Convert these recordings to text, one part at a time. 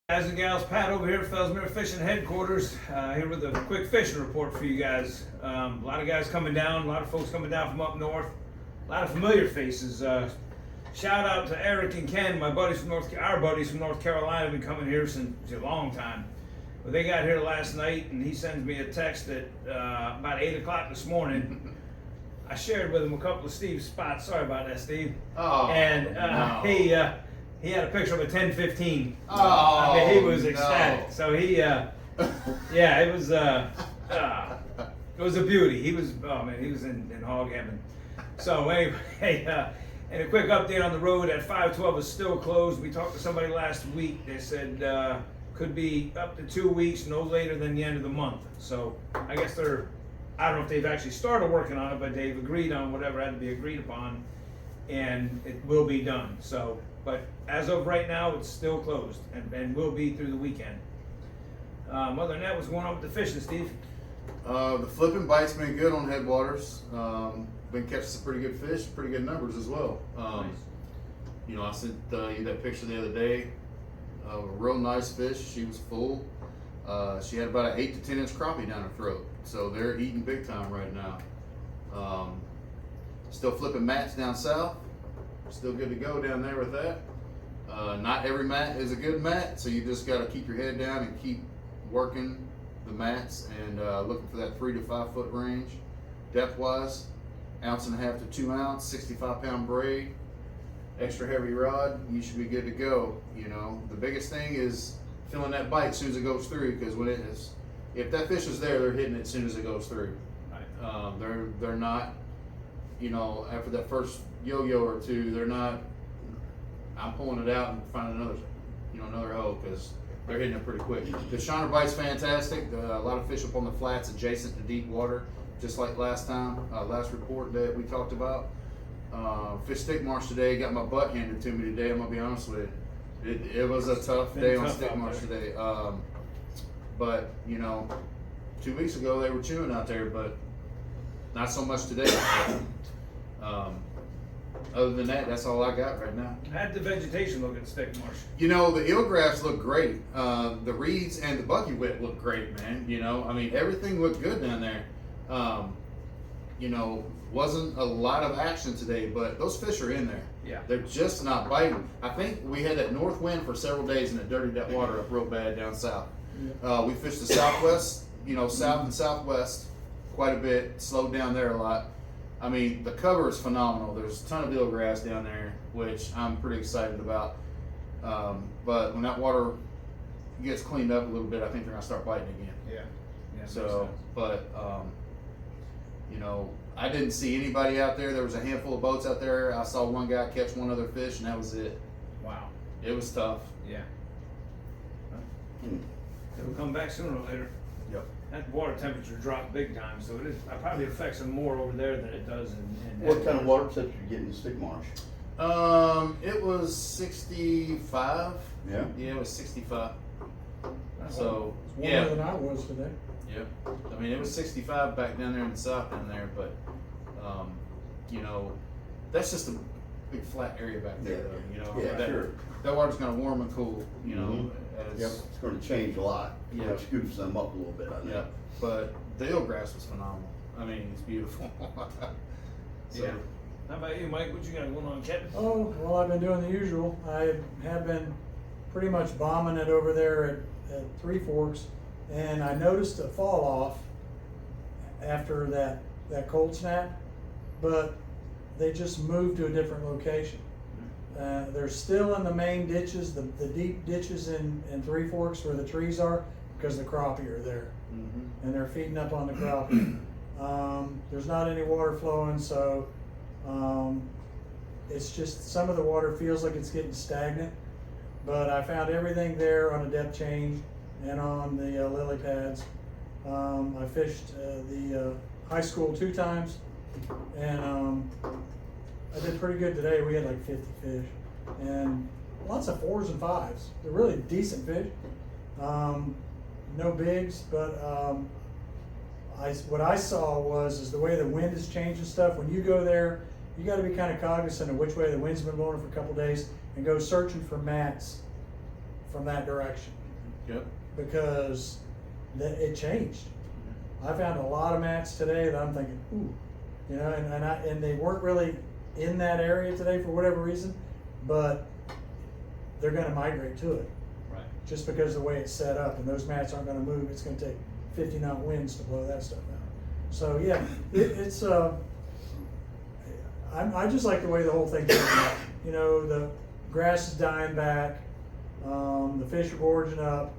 Guys and gals, Pat over here at Fellsmere Fishing Headquarters, here with a quick fishing report for you guys. A lot of guys coming down, a lot of folks coming down from up north, a lot of familiar faces. Shout out to Eric and Ken, our buddies from North Carolina, been coming here since a long time. But they got here last night, and he sends me a text at about 8 o'clock this morning. I shared with him a couple of Steve's spots. Sorry about that, Steve. Oh, and no. He had a picture of a 10-15. Oh, I mean, he was no. ecstatic. So he, yeah, it was a beauty. He was, oh man, he was in hog heaven. So anyway, and a quick update on the road at 512 is still closed. We talked to somebody last week. They said could be up to 2 weeks, no later than the end of the month. So I guess I don't know if they've actually started working on it, but they've agreed on whatever had to be agreed upon, and it will be done. So, but as of right now, it's still closed and will be through the weekend. Other than that, what's going on with the fishing, Steve? The flipping bite's been good on Headwaters. Been catching some pretty good fish, pretty good numbers as well. Nice. You know, I sent you that picture the other day of a real nice fish. She was full. She had about an 8 to 10 inch crappie down her throat. So they're eating big time right now. Still flipping mats down south. Still good to go down there with that. Not every mat is a good mat, so you just got to keep your head down and keep working the mats and looking for that 3 to 5 foot range. Depth wise, 1.5 to 2 ounce, 65 pound braid, extra heavy rod, you should be good to go. You know, the biggest thing is feeling that bite as soon as it goes through, because when it is, if that fish is there, they're hitting it as soon as it goes through. Right. They're not, you know, after that first yo-yo or two, they're not, I'm pulling it out and finding another hole, because they're hitting it pretty quick. The shiner bite's fantastic. A lot of fish up on the flats adjacent to deep water, just like last report that we talked about. Fish stick marsh today, got my butt handed to me today, I'm gonna be honest with you. It was a tough day on stick marsh today. But, you know, 2 weeks ago they were chewing out there, but not so much today. Other than that, that's all I got right now. How'd the vegetation look at stick marsh? You know, the eelgrass look great. The reeds and the buckwheat look great, man. You know, I mean, everything looked good down there. You know, wasn't a lot of action today, but those fish are in there. Yeah. They're just not biting. I think we had that north wind for several days and it dirtied that water up real bad down south. Yeah. We fished the southwest, you know, south and southwest quite a bit, slowed down there a lot. I mean, the cover is phenomenal. There's a ton of eelgrass down there, which I'm pretty excited about. But when that water gets cleaned up a little bit, I think they're gonna start biting again. Yeah. So, but you know, I didn't see anybody out there. There was a handful of boats out there. I saw one guy catch one other fish, and that was it. Wow. It was tough. Yeah. It'll come back sooner or later. Yep. That water temperature dropped big time, so it probably affects them more over there than it does in What kind of water temperature you get in stick marsh? It was 65. Yeah. Yeah, it was 65. That's So It's warmer yeah. than I was today. Yep. I mean, it was 65 back down there in the south down there, but you know, that's just a big flat area back there, though. You know, Yeah, sure. That water's gonna warm and cool. You know, as Yep, it's going to change a lot. Yeah. It scoops them up a little bit, I think. yeah. But the eelgrass was phenomenal. I mean, it's beautiful. So, Yeah. How about you, Mike? What you got going on, Kevin? Oh, well, I've been doing the usual. I have been pretty much bombing it over there at Three Forks, and I noticed a fall off after that cold snap, but they just moved to a different location. They're still in the main ditches, the deep ditches in Three Forks where the trees are, because the crappie are there, and they're feeding up on the crappie. There's not any water flowing, so it's just some of the water feels like it's getting stagnant, but I found everything there on a depth change and on the lily pads. I fished the high school 2 times, and I did pretty good today. We had like 50 fish and lots of 4s and 5s. They're really decent fish. No bigs, but what I saw was the way the wind has changed and stuff. When you go there, you got to be kind of cognizant of which way the wind's been blowing for a couple days and go searching for mats from that direction. Yep. because it changed. I found a lot of mats today that I'm thinking, ooh, you know, and they weren't really in that area today for whatever reason, but they're gonna migrate to it. Right. Just because of the way it's set up, and those mats aren't gonna move, it's gonna take 50 knot winds to blow that stuff out. So yeah, it's I just like the way the whole thing came out. You know, the grass is dying back, the fish are gorging up,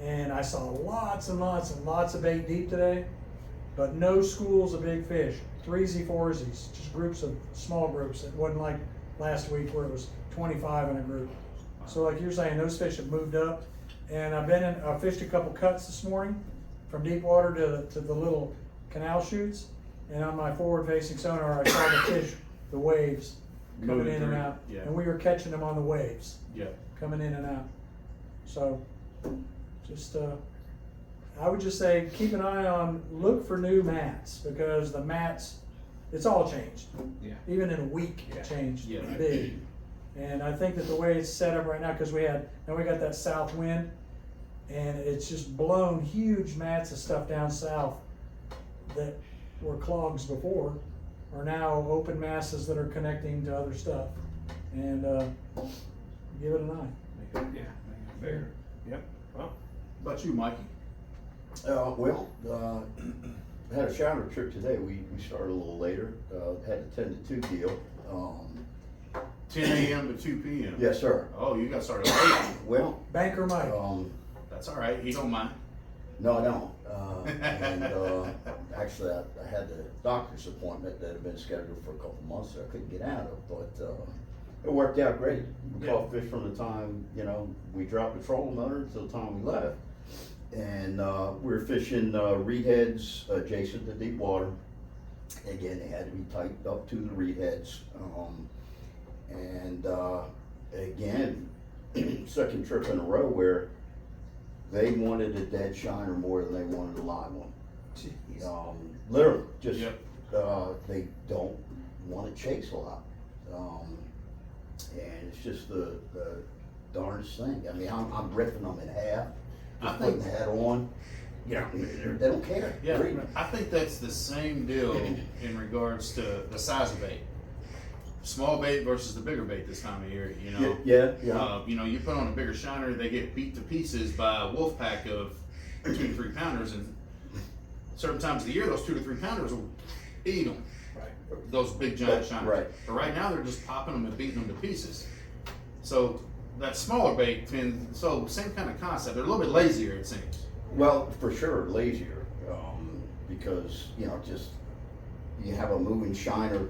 and I saw lots and lots and lots of bait deep today, but no schools of big fish, 3Z, 4Zs, just groups of small groups. It wasn't like last week where it was 25 in a group. So like you're saying, those fish have moved up, and I fished a couple cuts this morning from deep water to the little canal chutes, and on my forward facing sonar I saw the fish, the waves coming Moving in and through, out, yeah. and we were catching them on the waves Yeah. coming in and out. So just I would just say keep an eye on, look for new mats, because the mats, it's all changed. Yeah. Even in a week Yeah. it changed Yeah. big. And I think that the way it's set up right now, because we got that south wind, and it's just blown huge mats of stuff down south that were clogs before are now open masses that are connecting to other stuff. And give it an eye. Make it bigger. Yep. Well, How about you, Mikey? I had a shiner trip today. We started a little later. Had a 10 to 2 deal. 10 a.m. to 2 p.m. Yes, sir. Oh, you got started late. Well, Banker Mike. That's all right. He don't mind. no, I don't. Actually, I had the doctor's appointment that had been scheduled for a couple months that I couldn't get out of, but it worked out great. We Yeah. caught fish from the time, we dropped the trolling motor until the time we left. And we were fishing reed heads adjacent to deep water. Again, they had to be tightened up to the reed heads. Again, second trip in a row where they wanted a dead shiner more than they wanted a live one. jeez. Literally, just Yep. they don't want to chase a lot, and it's just the darndest thing. I mean, I'm ripping them in half, I just think- putting the head on. They don't care. Yeah, Period. I think that's the same deal in regards to the size of bait. Small bait versus the bigger bait this time of year, you know. Yeah. You put on a bigger shiner, they get beat to pieces by a wolf pack of 2 to 3 pounders, and certain times of the year, those 2 to 3 pounders will eat them. Right. Those big giant shiners. Right. But right now, they're just popping them and beating them to pieces. So that smaller bait same kind of concept. They're a little bit lazier, it seems. Well, for sure, lazier, because just you have a moving shiner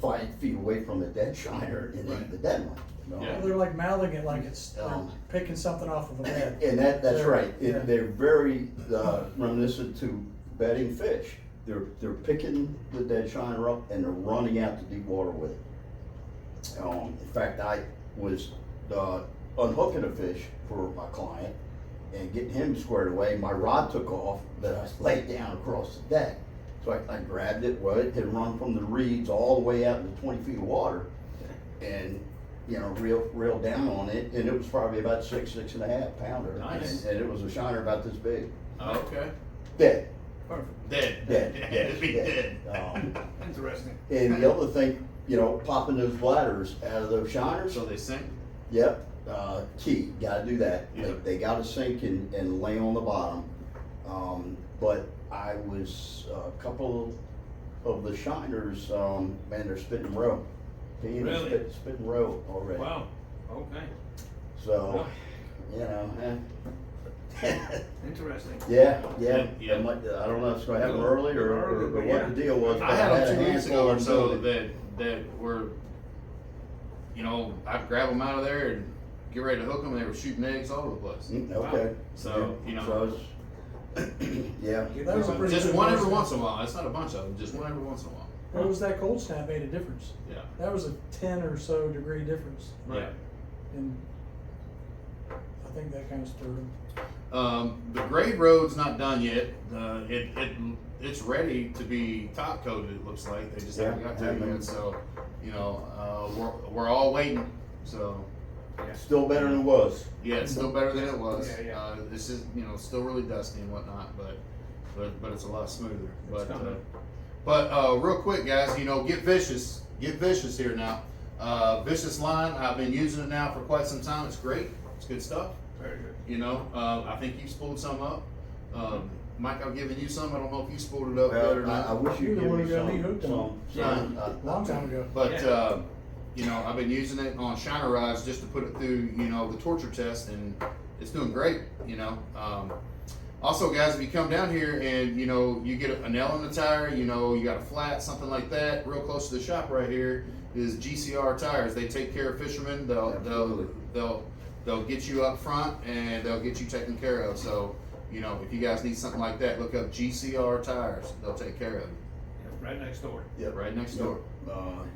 5 feet away from a dead shiner and then the dead one. Yeah. They're like mouthing it like it's they're Um, picking something off of a bed. And that's They're- right. yeah. They're very reminiscent to bedding fish. They're picking the dead shiner up and they're running out to deep water with it. In fact, I was unhooking a fish for my client and getting him squared away. My rod took off, but I laid down across the deck. So I grabbed it, well, it had run from the reeds all the way out into 20 feet of water, and reeled down on it, and it was probably about 6.5 pounder. Nice. And it was a shiner about this big. Oh, okay. Dead. Perfect. Dead. Dead. It'd be dead. Interesting. And the other thing, popping those bladders out of those shiners, So they sink. yep, key, gotta do that. Yeah. They gotta sink and lay on the bottom. But I was, a couple of the shiners, man, they're spitting roe. Really? Spitting roe already. Wow. Okay. So, Interesting. yeah. Yeah. It might- I don't know if it's gonna happen Little- early or early, but what yeah. the deal was. but I had a them 2 weeks handful ago or of so them. that were, I'd grab them out of there and get ready to hook them. They were shooting eggs all over the place. Okay. So, So it's- yeah. That was a pretty Just good one every cold once snap. in a while. It's not a bunch of them. Just one every once in a while. What was that cold snap made a difference? Yeah. That was a 10 or so degree difference, Right. and I think that kind of stirred them. The grade road's not done yet. It's ready to be top coated. It looks like they just haven't got to it yet. So, we're all waiting. So Still better than it was. Yeah, it's still better than it was. Yeah. This is, still really dusty and whatnot, but it's a lot smoother. But real quick, guys, get vicious. Get vicious here now. Vicious line. I've been using it now for quite some time. It's great. It's good stuff. Very good. I think you spooled some up. Mike, I've given you some. I don't know if you spooled it up Well, or not. I wish you'd You're the give one me who got me hooked some. Long time ago. But I've been using it on shiner rods just to put it through, the torture test, and it's doing great. Also, guys, if you come down here and you get a nail in the tire, you got a flat, something like that, real close to the shop right here is GCR tires. They take care of fishermen. They'll get you up front and they'll get you taken care of. So, if you guys need something like that, look up GCR tires. They'll take care of you. Yeah, right next door. Yeah, right next door.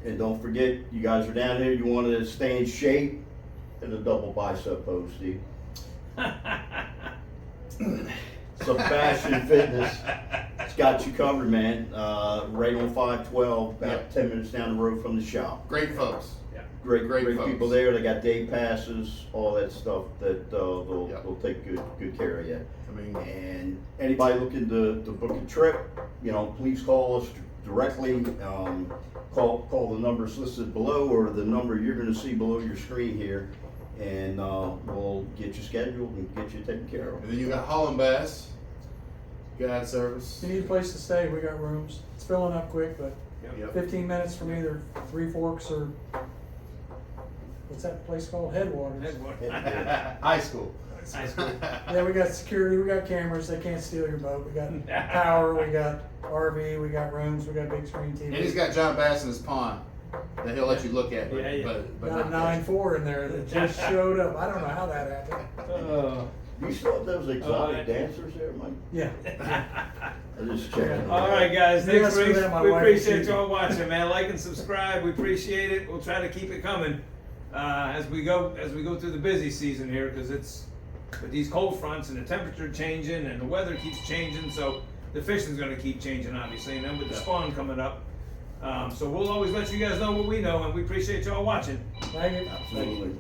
And don't forget, you guys are down here, you want to stay in shape, and a double bicep pose, Steve. Sebastian Fitness, it's got you covered, man. Right on 512, about 10 minutes down the road from the shop. Great folks. Great folks. people there. They got day passes, all that stuff that they'll take good care of you. And anybody looking to book a trip, please call us directly. Call the numbers listed below or the number you're going to see below your screen here, and we'll get you scheduled and get you taken care of. And then you got Holland Bass, guide service. If you need a place to stay, we got rooms. It's filling up quick, but Yep. 15 minutes from either Three Forks or what's that place called? Headwaters. Headwaters. High school. High school. Yeah, we got security, we got cameras, they can't steal your boat. We got power, we got RV, we got rooms, we got big screen TV. And he's got John Bass in his pond that he'll let you look at, but, Yeah. but Got a not 9.4 in there that just showed up. I don't know how that happened. Do you still have those exotic yeah. dancers there, Mike? Yeah. I just checking. All right, guys. Yes, Thanks, for Reese. that, my We wife appreciate is y'all watching, man. Like and subscribe. We appreciate it. We'll try to keep it coming as we go through the busy season here, because it's with these cold fronts and the temperature changing and the weather keeps changing, so the fishing's going to keep changing, obviously. And then with the spawn coming up, so we'll always let you guys know what we know, and we appreciate y'all watching. Thank you. Absolutely.